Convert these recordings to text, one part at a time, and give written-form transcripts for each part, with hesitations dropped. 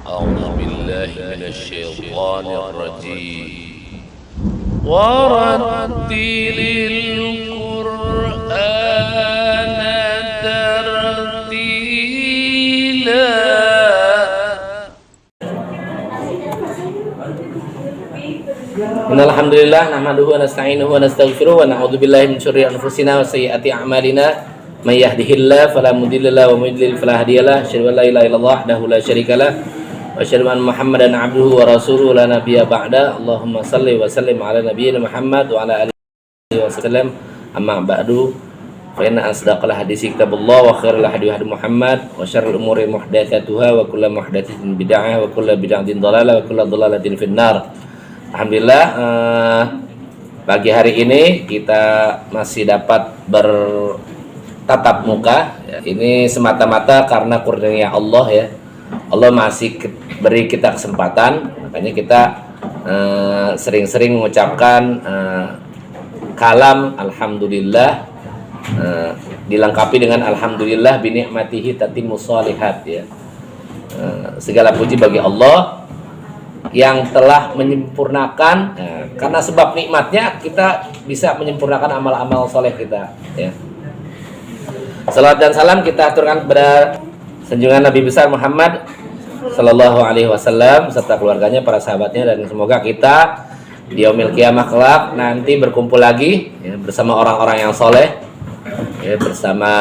أعوذ بالله من الشيطان الرجيم ورتل القرآن ترتيلا. Innal hamdalillah nahmaduhu wa nasta'inuhu wa nastaghfiruh wa na'udzu billahi min syururi anfusina wa sayyiati a'malina may yahdihillahu fala mudilla lahu wa may yudlil fala hadiyalah. Asyhadu an la ilaha illallah wahdahu la syarikalah wa asyhadu anna Muhammadan 'abduhu wa rasuluhu la nabiyya ba'da. Allahumma shalli wa sallim ala nabiyyina Muhammad wa ala alihi wa sallam. Amma ba'du, fa inna asdaqal hadisi kitabullah wa khairal hadi hadi Muhammad wa syarrul umuri muhdatsatuha wa kullu muhdatsatin bid'ah wa kullu bid'atin dhalalah wa kullu dhalalatin finnar. Alhamdulillah, pagi hari ini kita masih dapat bertatap muka ya. Ini semata-mata karena kurnia Allah ya. Allah masih beri kita kesempatan, makanya kita sering-sering mengucapkan kalam alhamdulillah, dilengkapi dengan alhamdulillah bi ni'matihi tatimmus shalihat ya. Segala puji bagi Allah yang telah menyempurnakan, karena sebab nikmatnya kita bisa menyempurnakan amal-amal soleh kita ya. Salat dan salam kita aturkan kepada junjungan Nabi besar Muhammad sallallahu alaihi wasallam serta keluarganya, para sahabatnya, dan semoga kita di yaumil qiyamah kelak nanti berkumpul lagi ya, bersama orang-orang yang soleh ya, bersama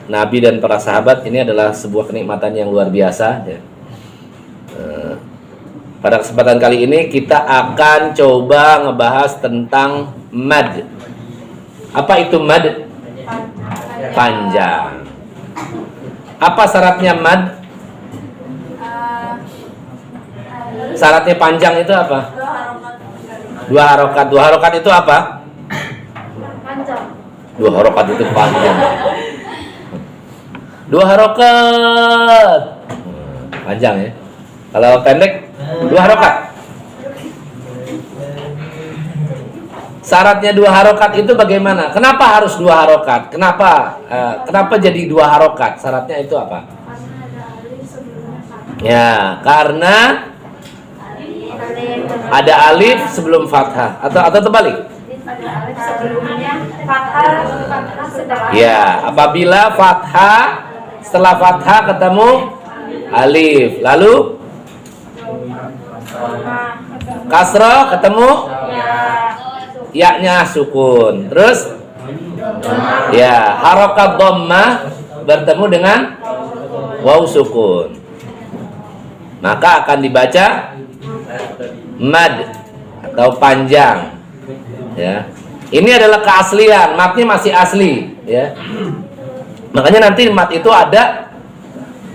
Nabi dan para sahabat. Ini adalah sebuah kenikmatan yang luar biasa ya. Pada kesempatan kali ini kita akan coba ngebahas tentang mad. Apa itu mad? Panjang. Apa syaratnya mad? Syaratnya panjang itu apa? Dua harokat. Dua harokat itu apa? Panjang. Dua harokat itu panjang. Dua harokat panjang ya. Kalau pendek, dua harokat. Syaratnya dua harokat itu bagaimana? Kenapa harus dua harokat? Kenapa jadi dua harokat? Syaratnya itu apa? Ya, karena ada alif sebelum fathah atau terbalik. Ya, apabila fathah, setelah fathah ketemu alif, lalu kasroh ketemu ya-nya sukun, terus ya harokat dhammah bertemu dengan waw sukun, maka akan dibaca mad atau panjang ya. Ini adalah keaslian, matnya masih asli ya. Makanya nanti mat itu ada,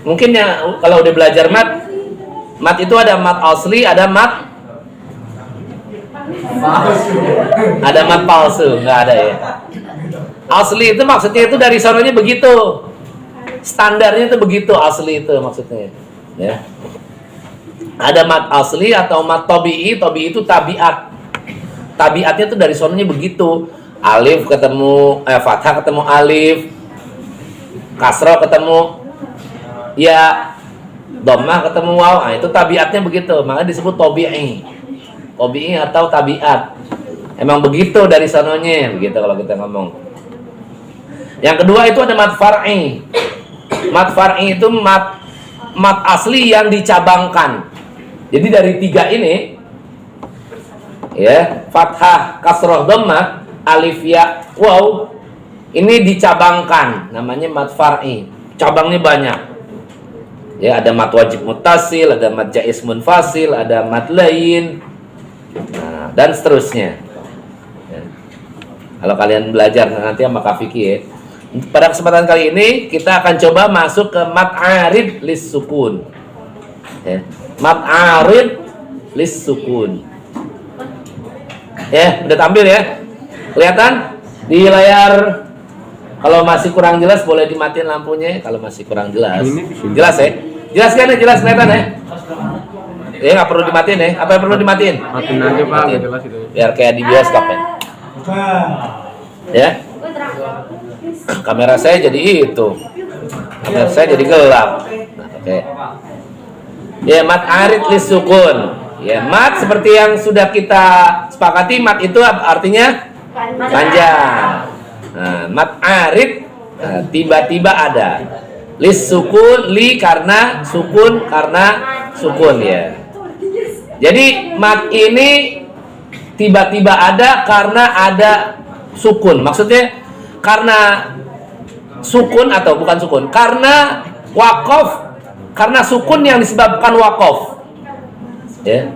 mungkin ya kalau udah belajar mat itu ada mat asli, ada mat palsu, nggak ada ya. Asli itu maksudnya itu dari sononya begitu, standarnya itu begitu, asli itu maksudnya ya. Ada mat asli atau mat tabi'i. Tabi'i itu tabiat, tabiatnya itu dari sononya begitu. Alif ketemu fathah ketemu alif, kasroh ketemu ya, dhammah ketemu waw, itu tabiatnya begitu, makanya disebut tabi'i. Tabi'i atau tabiat. Emang begitu dari sononya, begitu kalau kita ngomong. Yang kedua itu ada mat far'i. Mat far'i itu mat asli yang dicabangkan. Jadi dari tiga ini ya, fathah, kasroh, dhammah, alif, ya, waw, ini dicabangkan, namanya mat far'i. Cabangnya banyak. Ya, ada mat wajib muttasil, ada mat jaiz munfasil, ada mat lain, nah, dan seterusnya. Ya. Kalau kalian belajar nanti sama Kak Vicky ya. Pada kesempatan kali ini kita akan coba masuk ke mat arid lis sukun. Ya. Mat arid lis sukun. Ya, udah tampil ya. Kelihatan di layar. Kalau masih kurang jelas boleh dimatiin lampunya. Kalau masih kurang jelas, jelas ya. Jelas kan ya, jelas kelihatan ya. Ya nggak perlu dimatiin ya. Apa yang perlu dimatiin? Matiin aja Pak, jelas itu. Biar kayak di bioskop ya. Ya. Kamera saya jadi itu. Kamera saya jadi gelap. Nah, Oke. Ya, mat arid lis sukun. Ya, mat seperti yang sudah kita sepakati, mat itu artinya panjang. Nah, mat arid tiba-tiba ada. Lis sukun, li karena sukun ya. Jadi mat ini tiba-tiba ada karena ada sukun. Maksudnya karena sukun atau bukan sukun? Karena wakof. Karena sukun yang disebabkan wakof. Ya.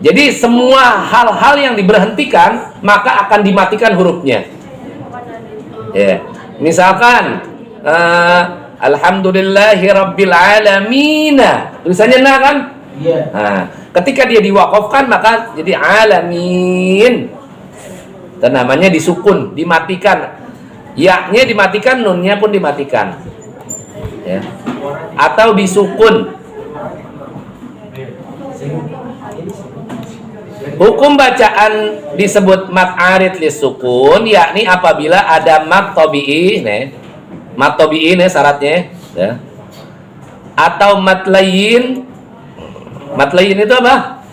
Jadi semua hal-hal yang diberhentikan maka akan dimatikan hurufnya. Ya. Misalkan alhamdulillahirabbil alamin. Tulisannya na kan? Iya. Nah, ketika dia diwakafkan maka jadi alamin. Dan namanya disukun, dimatikan. Ya-nya dimatikan, nunnya pun dimatikan. Ya. Atau disukun. Hukum bacaan disebut mat arid lis sukun, yakni apabila ada mat tabi'i, mat tabi'i syaratnya, ya. Atau mat layin. Mat layin itu apa?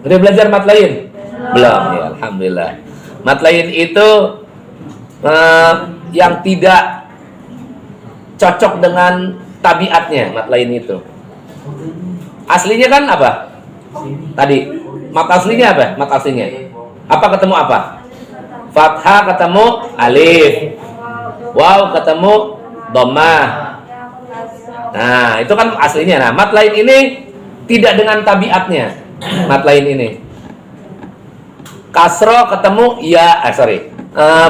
Udah belajar mat layin? Belum, ya, alhamdulillah. Mat layin itu yang tidak cocok dengan tabiatnya, mat lain itu. Aslinya kan apa? Tadi mat aslinya apa? Mat aslinya apa ketemu apa? Fathah ketemu alif, waw ketemu dhammah. Nah, itu kan aslinya. Nah, mat lain ini tidak dengan tabiatnya. Mat lain ini kasro ketemu ya,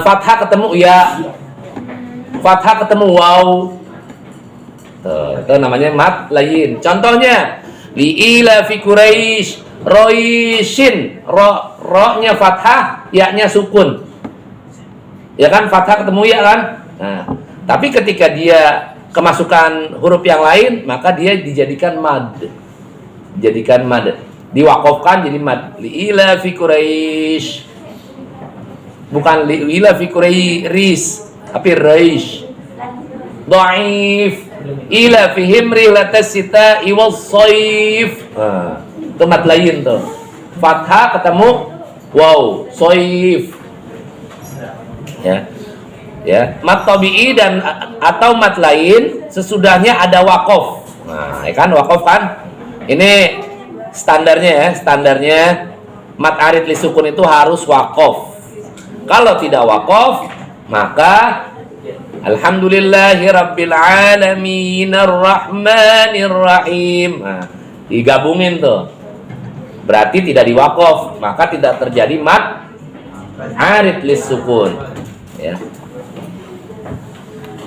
fathah ketemu ya, fathah ketemu waw. Itu namanya mat lain. Contohnya li'ila fi Quraisy roishin, ro-nya fathah, ya-nya sukun. Ya kan, fathah ketemu ya kan? Nah, tapi ketika dia kemasukan huruf yang lain, maka dia dijadikan mad. Dijadikan mad. Diwakafkan jadi mad. Li'ila fi Quraisy. Bukan li'ila fi Quraisy, tapi raish. Dhaif. Ila fihim rihlatas sita'i was-shaif. Nah, itu mat lain tuh. Fathah ketemu waw, shaif. Ya. Ya, mat tabi'i dan atau mat lain sesudahnya ada waqaf. Nah, ya kan waqaf kan? Ini standarnya ya, standarnya mat arid li sukun itu harus waqaf. Kalau tidak waqaf, maka alhamdulillahirabbil alamin arrahmanir rahim. Nah, digabungin tuh. Berarti tidak diwakaf, maka tidak terjadi mat arid lis sukun. Ya.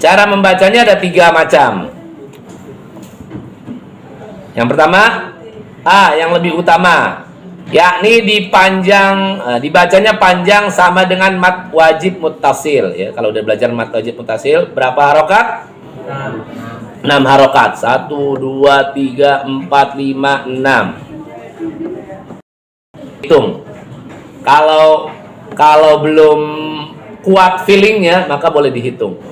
Cara membacanya ada 3 macam. Yang pertama, yang lebih utama, yakni dibacanya panjang sama dengan mat wajib muttasil. Ya, kalau udah belajar mat wajib muttasil, berapa harokat? 6 harokat. 1, 2, 3, 4, 5, 6. Hitung. Kalau belum kuat feelingnya, maka boleh dihitung.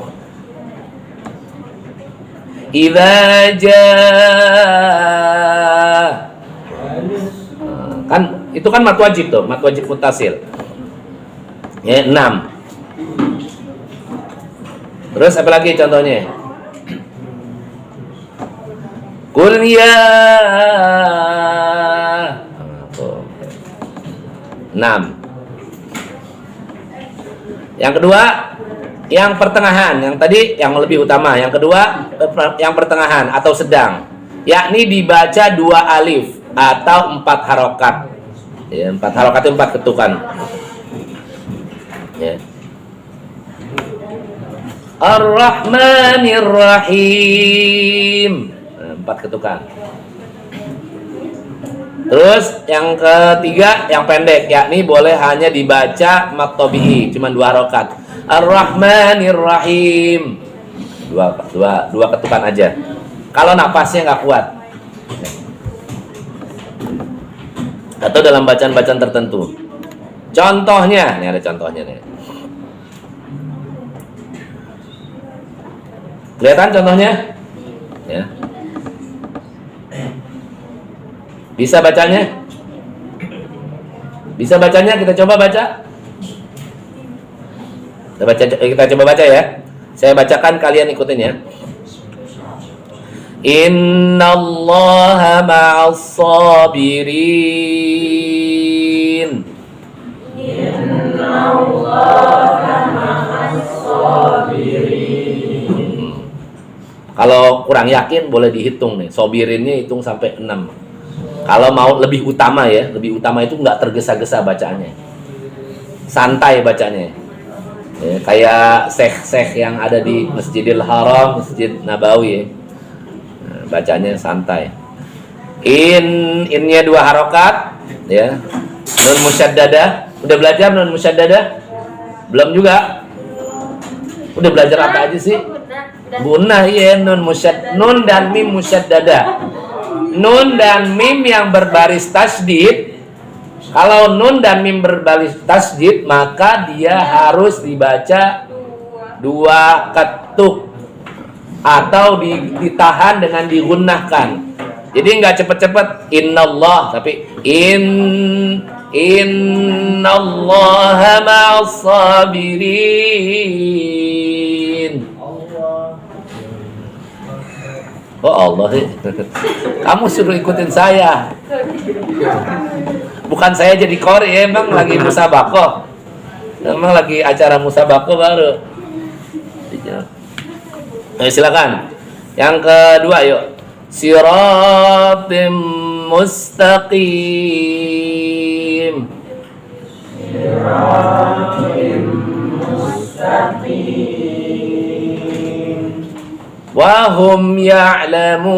Idza jaa, kan itu kan mat wajib tuh, mat wajib muttasil. Ya, 6. Terus apa lagi contohnya? Qul ya. 6. Yang kedua, yang pertengahan. Yang tadi yang lebih utama. Yang kedua, yang pertengahan atau sedang, yakni dibaca 2 alif atau 4 harokat. Ya, 4 harokat itu 4 ketukan. Ya. Ar-Rahmanir Rahim. 4 ketukan. Terus yang ketiga yang pendek, yakni boleh hanya dibaca mat tabi'i, cuma 2 harokat. Ar-Rahmanir Rahim. Dua ketukan aja. Kalau napasnya nggak kuat. Atau dalam bacaan-bacaan tertentu. Contohnya, ini ada contohnya nih. Kelihatan contohnya? Ya. Bisa bacanya? Bisa bacanya? Kita coba baca. Kita coba baca ya. Saya bacakan, kalian ikutin ya. Innallaha ma'as sabirin. Kalau kurang yakin boleh dihitung nih. Sobirinnya hitung sampai 6. Kalau mau lebih utama ya, lebih utama itu nggak tergesa-gesa bacaannya. Santai bacanya. Ya, kayak syekh-syekh yang ada di Masjidil Haram, Masjid Nabawi ya. Nah, bacanya santai. Innya 2 harokat ya. Nun musyaddadah. Udah belajar nun musyaddadah? Belum juga? Udah belajar apa aja sih? Gunnah ya, nun dan mim musyaddadah. Nun dan mim yang berbaris tasydid. Kalau nun dan mim berbaris tasydid, maka dia harus dibaca 2 ketuk atau ditahan dengan digunnahkan. Jadi nggak cepet-cepet innallah, tapi innallaha ma'as sabirin. Oh Allah, kamu suruh ikutin saya. Bukan saya jadi qori, emang lagi musabakoh. Emang lagi acara musabakoh baru. Ayo silakan. Yang kedua yuk. Siratim mustaqim. Siratim mustaqim. Wahum ya'lamun.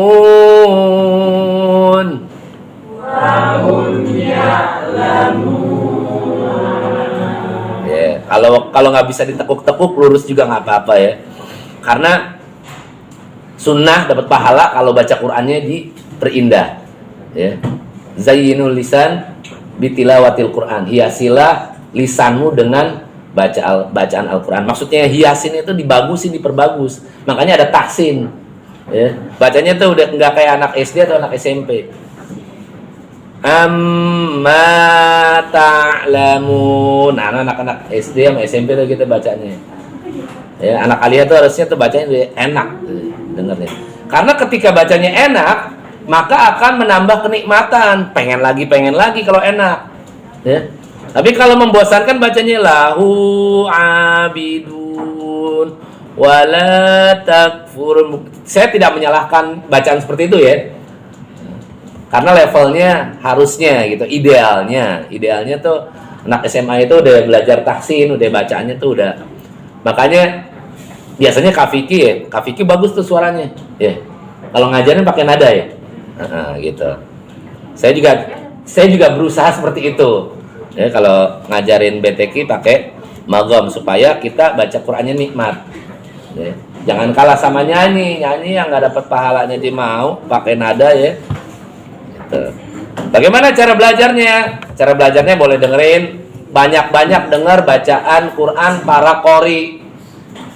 Ya, kalau nggak bisa ditekuk-tekuk, lurus juga nggak apa-apa ya. Karena sunnah dapat pahala kalau baca Qur'annya diperindah. Ya. Zayyinul lisan bitilawatil Qur'an. Hiasilah lisanmu dengan bacaan Al-Quran. Maksudnya hiasin itu dibagusin, diperbagus. Makanya ada tahsin ya. Bacanya tuh udah nggak kayak anak SD atau anak SMP. Amma ta'lamun. Nah, anak-anak SD sama SMP tuh kita bacanya ya. Anak aliyah tuh harusnya tuh bacanya enak dengarnya. Karena ketika bacanya enak, maka akan menambah kenikmatan. Pengen lagi kalau enak ya. Tapi kalau membosankan bacanya lahu abidun wala takfur. Saya tidak menyalahkan bacaan seperti itu ya. Karena levelnya harusnya gitu, idealnya tuh anak SMA itu udah belajar tahsin, udah bacaannya tuh udah. Makanya biasanya kafiki ya, kafiki bagus tuh suaranya ya. Kalau ngajarin pakai nada ya. Gitu. Saya juga berusaha seperti itu. Ya, kalau ngajarin BTQ pakai magom supaya kita baca Qur'annya nikmat. Ya. Jangan kalah sama nyanyi yang nggak dapat pahalanya dia mau pakai nada ya. Gitu. Bagaimana cara belajarnya? Cara belajarnya boleh dengerin banyak-banyak dengar bacaan Quran para qori.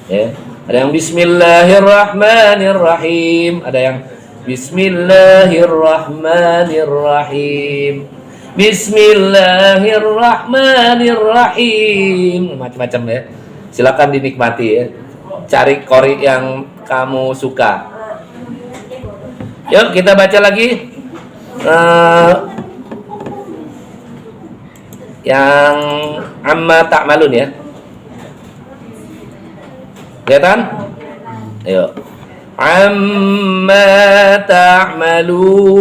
Ya. Ada yang Bismillahirrahmanirrahim, ada yang Bismillahirrahmanirrahim. Bismillahirrahmanirrahim. Macam-macam ya. Silakan dinikmati ya. Cari qori yang kamu suka. Yuk kita baca lagi. Yang amma ta'malun ya. Kelihatan? Ayo. Amma ta'malun.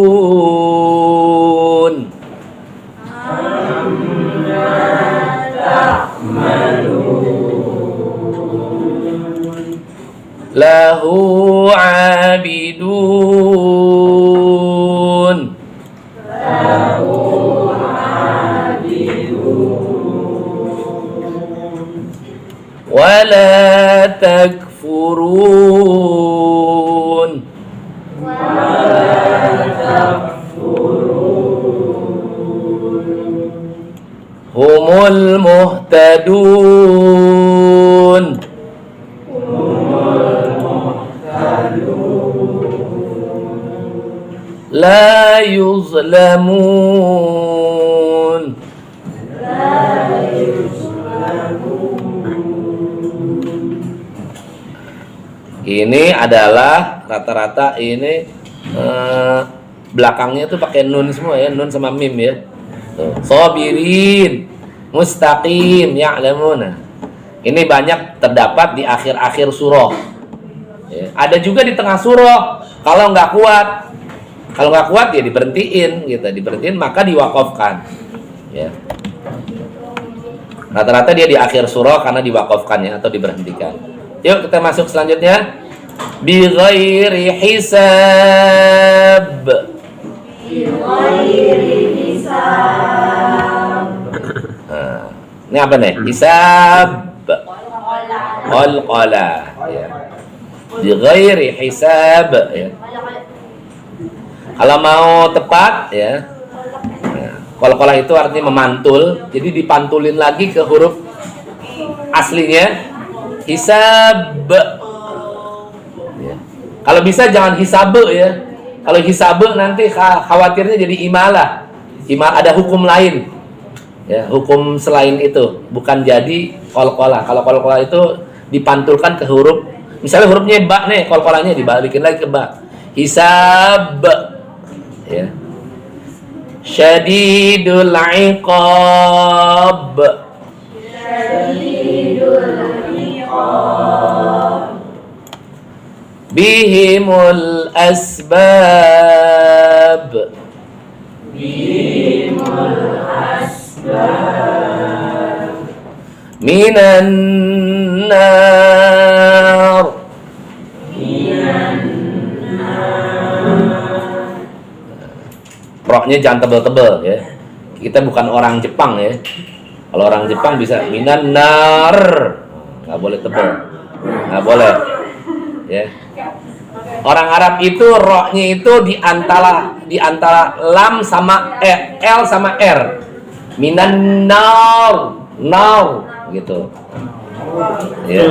Lahu abidun. Wala takfurun. Humul muhtadun. La yuzlamun. Ini adalah rata-rata ini belakangnya tuh pakai nun semua ya, nun sama mim ya. Tuh. Sabirin, mustaqim, ya'lamuna. Ini banyak terdapat di akhir-akhir surah. Ya. Ada juga di tengah surah. Kalau nggak kuat ya diberhentiin, gitu. Diberhentiin maka diwakafkan. Ya. Rata-rata dia di akhir surah karena diwakafkan ya atau diberhentikan. Yuk kita masuk selanjutnya. Bi ghairi hisab. Nah, ini apa nih? Hisab. Qalqala ya. Bi ghairi hisab ya. Kalau mau tepat ya. Qalqala itu artinya memantul, jadi dipantulin lagi ke huruf aslinya hisab. Ya. Kalau bisa jangan hisabe ya. Kalau hisabe nanti khawatirnya jadi imalah. Ada hukum lain. Ya, hukum selain itu, bukan jadi qalqala. Kalau qalqala itu dipantulkan ke huruf, misalnya hurufnya ba nih, qalqalanya dibalikin lagi ke ba. Hisab. Ya. Syadidul iqab. Bihimul asbab. Minan nar. Roknya jangan tebel-tebel ya. Kita bukan orang Jepang ya. Kalau orang Jepang bisa minan nar. Nggak boleh tebel. Nggak boleh. Ya. Orang Arab itu roknya itu di antara lam sama L sama R. Minan nar. Nar gitu. Ya.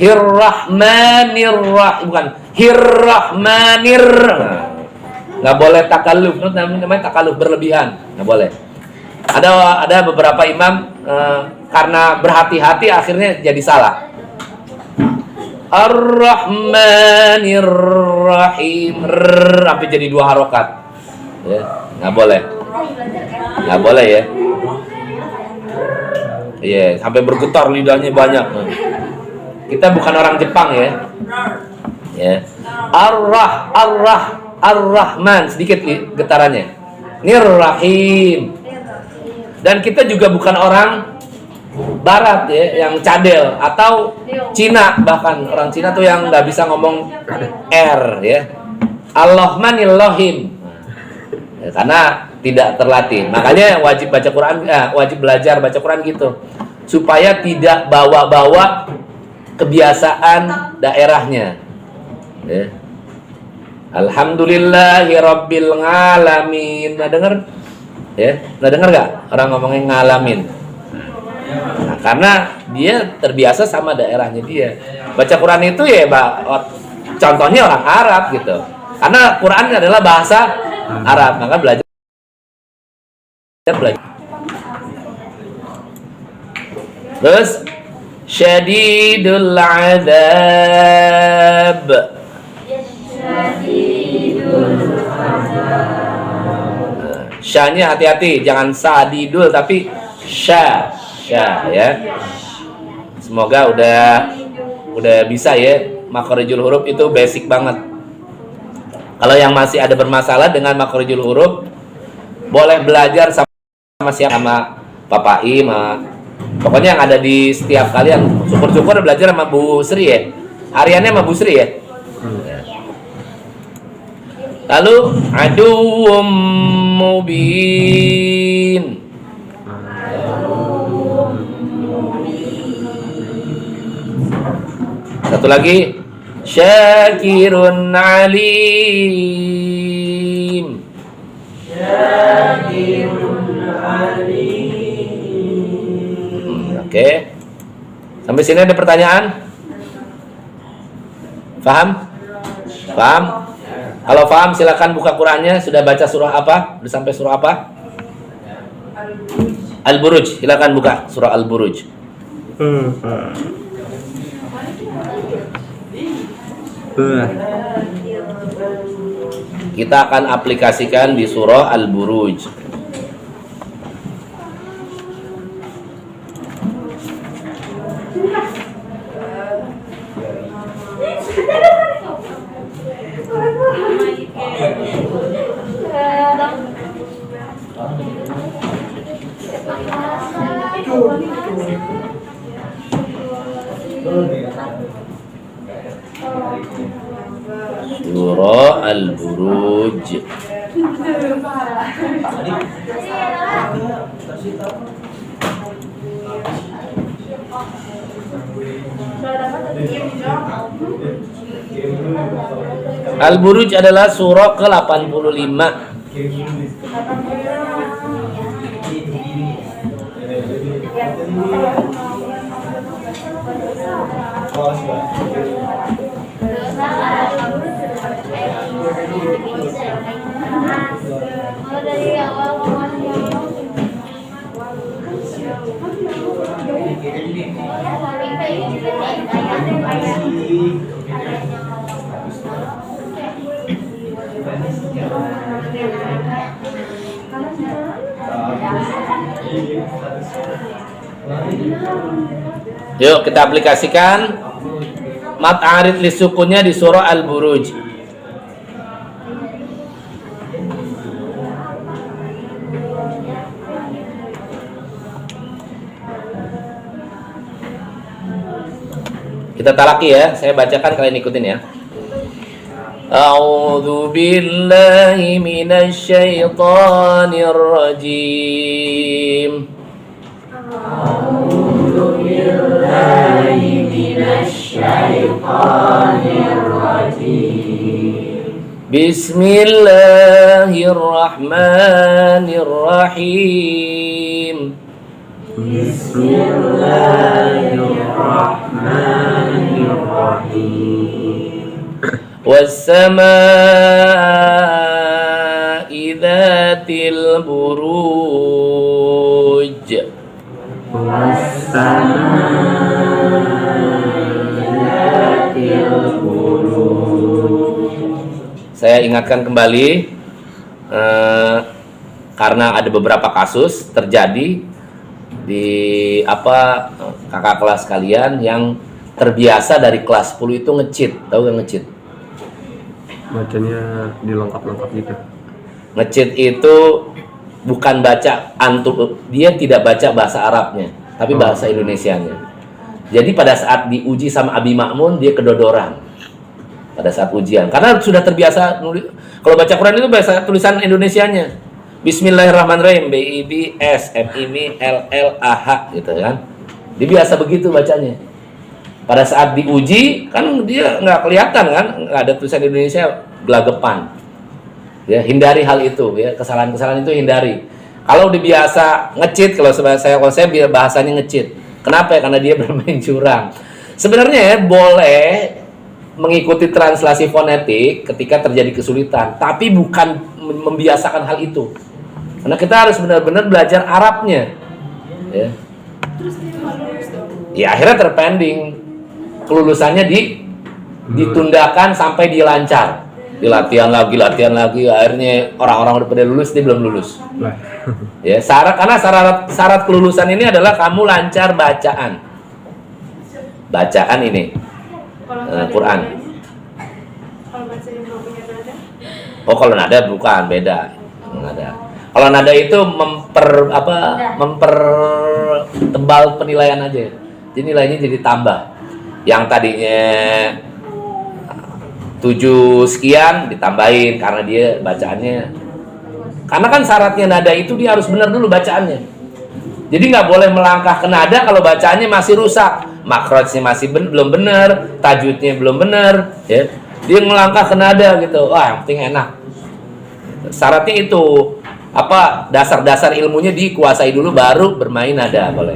Hirrahmanirrahim, bukan hirrahmanir. Nggak boleh takaluf, namanya takaluf berlebihan, nggak boleh. Ada beberapa imam karena berhati-hati akhirnya jadi salah. Ar-Rahmanir-Rahim, sampai jadi 2 harokat, ya, nggak boleh, ya. Iya, sampai bergetar lidahnya banyak. Kita bukan orang Jepang ya. Ya. Ar-Rahman sedikit getarannya. Nir-Rahim. Dan kita juga bukan orang Barat ya, yang cadel atau Cina, bahkan orang Cina tuh yang nggak bisa ngomong R ya. Allahmanillahim. Ya, karena tidak terlatih. Makanya wajib baca Quran, wajib belajar baca Quran gitu. Supaya tidak bawa-bawa kebiasaan daerahnya. Ya. Alhamdulillahirabbil alamin. Nah, dengar? Ya, nah dengar nggak orang ngomongin ngalamin? Nah, karena dia terbiasa sama daerahnya dia. Baca Quran itu ya, contohnya orang Arab gitu. Karena Quran adalah bahasa Arab, maka belajar. Terus syadidul adzab. Syanya hati-hati, jangan sadidul tapi sya ya. Semoga udah bisa ya. Makharijul huruf itu basic banget. Kalau yang masih ada bermasalah dengan makharijul huruf, boleh belajar sama siapa, sama Bapak Im, pokoknya yang ada di setiap kalian. Syukur-syukur belajar sama Bu Sri ya. Hariannya sama Bu Sri ya. Lalu aduwwum mubin. Satu lagi syakirun alim. Oke. Sampai sini ada pertanyaan? Paham? Kalau paham silakan buka Qurannya. Sudah baca surah apa? Sudah sampai surah apa? Al-Buruj. Silakan buka surah Al-Buruj. Kita akan aplikasikan di surah Al-Buruj. Surah Al-Buruj. Al-Buruj adalah surah ke-85. Yuk kita aplikasikan mat arid li sukunnya di surah Al-Buruj. Kita talaki ya, saya bacakan, kalian ikutin ya. A'udzu billahi minasy syaithanir rajim. A'udzu billahi minasy syaithanir rajim. Bismillahirrahmanirrahim. Bismillahirrahmanirrahim. Was-samaa'i dzatil buruj. Saya ingatkan kembali karena ada beberapa kasus terjadi di kakak kelas kalian yang terbiasa dari kelas 10 itu nge-cheat. Tahu gak nge-cheat? Bacanya dilengkap-lengkap gitu. Nge-cheat itu bukan baca dia tidak baca bahasa Arabnya, tapi bahasa Indonesianya. Jadi pada saat diuji sama Abi Ma'mun dia kedodoran pada saat ujian, karena sudah terbiasa nulis. Kalau baca Quran itu bahasa tulisan Indonesianya. Bismillahirrahmanirrahim, BISMILLAH gitu kan. Dia biasa begitu bacanya. Pada saat diuji kan dia nggak kelihatan kan, nggak ada tulisan Indonesia, gelagapan. Ya, hindari hal itu ya, kesalahan-kesalahan itu hindari. Kalau dibiasa nge-cheat, kalau saya bahasanya nge-cheat. Kenapa ya? Karena dia bermain curang. Sebenarnya ya boleh mengikuti translasi fonetik ketika terjadi kesulitan, tapi bukan membiasakan hal itu. Karena kita harus benar-benar belajar Arabnya. Ya. Ya akhirnya terpending. Kelulusannya ditundakan sampai dia lancar. Latihan lagi, akhirnya orang-orang udah pada lulus, dia belum lulus. Ya, karena syarat kelulusan ini adalah kamu lancar bacaan ini Quran. Kalau nada bukan, beda. Nada. Kalau nada itu mempertebal penilaian aja. Jadi nilainya jadi tambah. Yang tadinya 7 sekian ditambahin karena dia bacaannya. Karena kan syaratnya nada itu dia harus benar dulu bacaannya. Jadi nggak boleh melangkah ke nada kalau bacaannya masih rusak, makrojnya masih belum benar, tajwidnya belum benar, ya. Dia melangkah ke nada gitu. Wah, yang penting enak. Syaratnya itu dasar-dasar ilmunya dikuasai dulu, baru bermain nada boleh.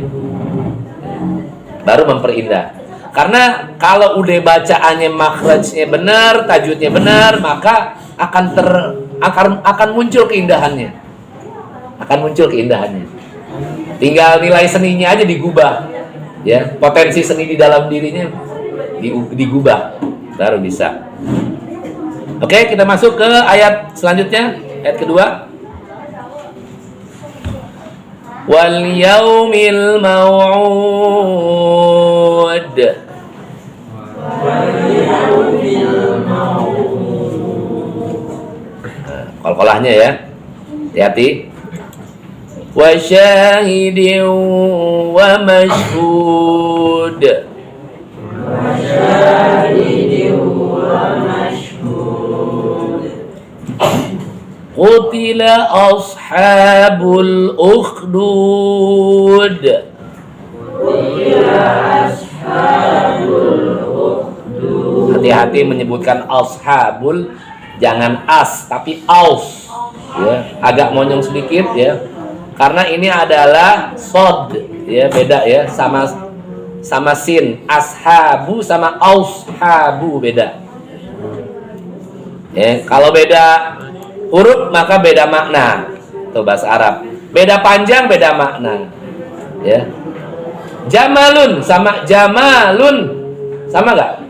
Baru memperindah. Karena kalau udah bacaannya makrajnya benar, tajwidnya benar, maka akan muncul keindahannya. Akan muncul keindahannya. Tinggal nilai seninya aja digubah. Ya, potensi seni di dalam dirinya digubah baru bisa. Oke, kita masuk ke ayat selanjutnya, ayat kedua. Wal yaumil mau'ud. Qalqalahnya ya. Hati-hati. Wa syahidin wa mashhud. Qutila ashabul ukhdud. Hati-hati menyebutkan ashabul, jangan as tapi aus ya, agak monyong sedikit ya, karena ini adalah sod ya, beda ya, sama sin. Ashabu sama aushabu beda ya. Kalau beda huruf maka beda makna. Itu bahasa Arab. Beda panjang beda makna. Ya. Jamalun sama jamalun sama nggak?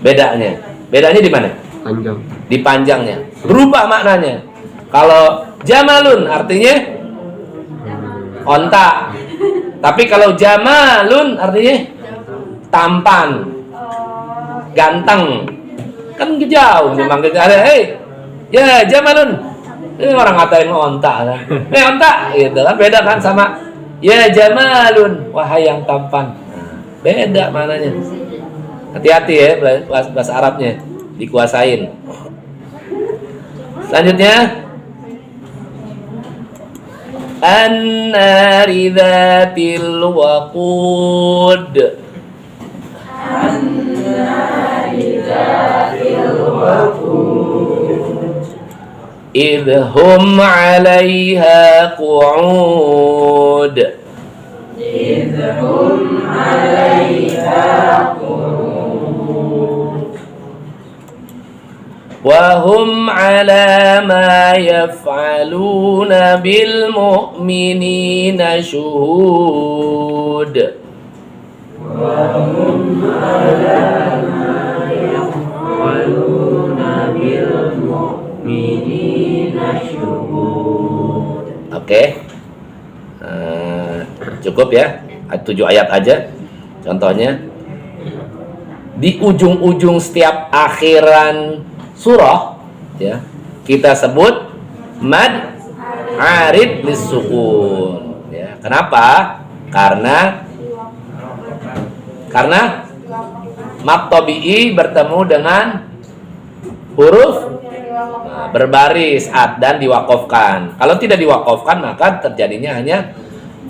Bedanya. Bedanya di mana? Panjang. Di panjangnya. Berubah maknanya. Kalau jamalun artinya onta. Tapi kalau jamalun artinya tampan, ganteng. Kan jauh dimanggil ada, hei, ya jamalun. Ini orang ngatain onta kan. Onta gitu kan, beda kan sama ya jamalun, wahai yang tampan. Beda mananya. Hati-hati ya bahasa Arabnya, dikuasain. Selanjutnya an-nari dzatil waqud. idhum 'alaiha qu'ud. Wahum 'ala ma yaf'aluna bil mu'minina syuhud. Oke. Cukup ya. 7 ayat aja. Contohnya di ujung-ujung setiap akhiran surah ya, kita sebut mad arid lisukun ya. Kenapa? Karena mad tabi'i bertemu dengan huruf berbaris dan diwakofkan. Kalau tidak diwakofkan maka terjadinya hanya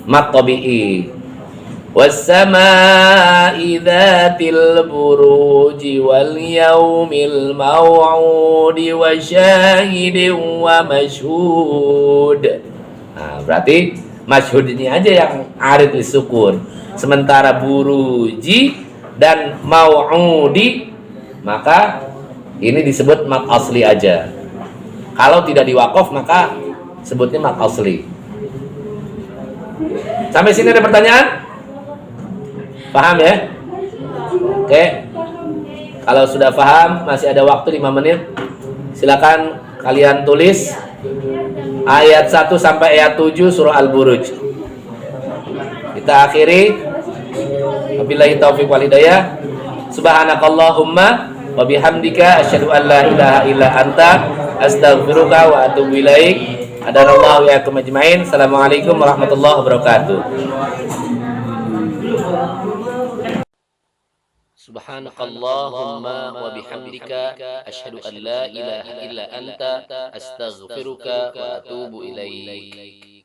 mad tabi'i. Was-samaa'i dzatil buruji wal yaumil maw'udi wa syahidin wa mashhud. Nah, berarti mashhud ini aja yang arid lisukun. Sementara buruji dan maw'udi maka ini disebut mad asli aja. Kalau tidak diwakaf maka sebutnya mad asli. Sampai sini ada pertanyaan? Paham ya? Oke. Kalau sudah paham, masih ada waktu 5 menit. Silakan kalian tulis ayat 1 sampai ayat 7 surah Al-Buruj. Kita akhiri. Wabillahi taufiq wal hidayah. Subhanakallahumma wa bihamdika asyhadu an la ilaha illa anta astaghfiruka wa atubu ilaik. Hadanallahu wa iyyakum ajmain. Assalamualaikum warahmatullahi wabarakatuh. Subhanakallahumma wa bihamdika asyhadu an la ilaha illa anta astaghfiruka wa atubu ilaik.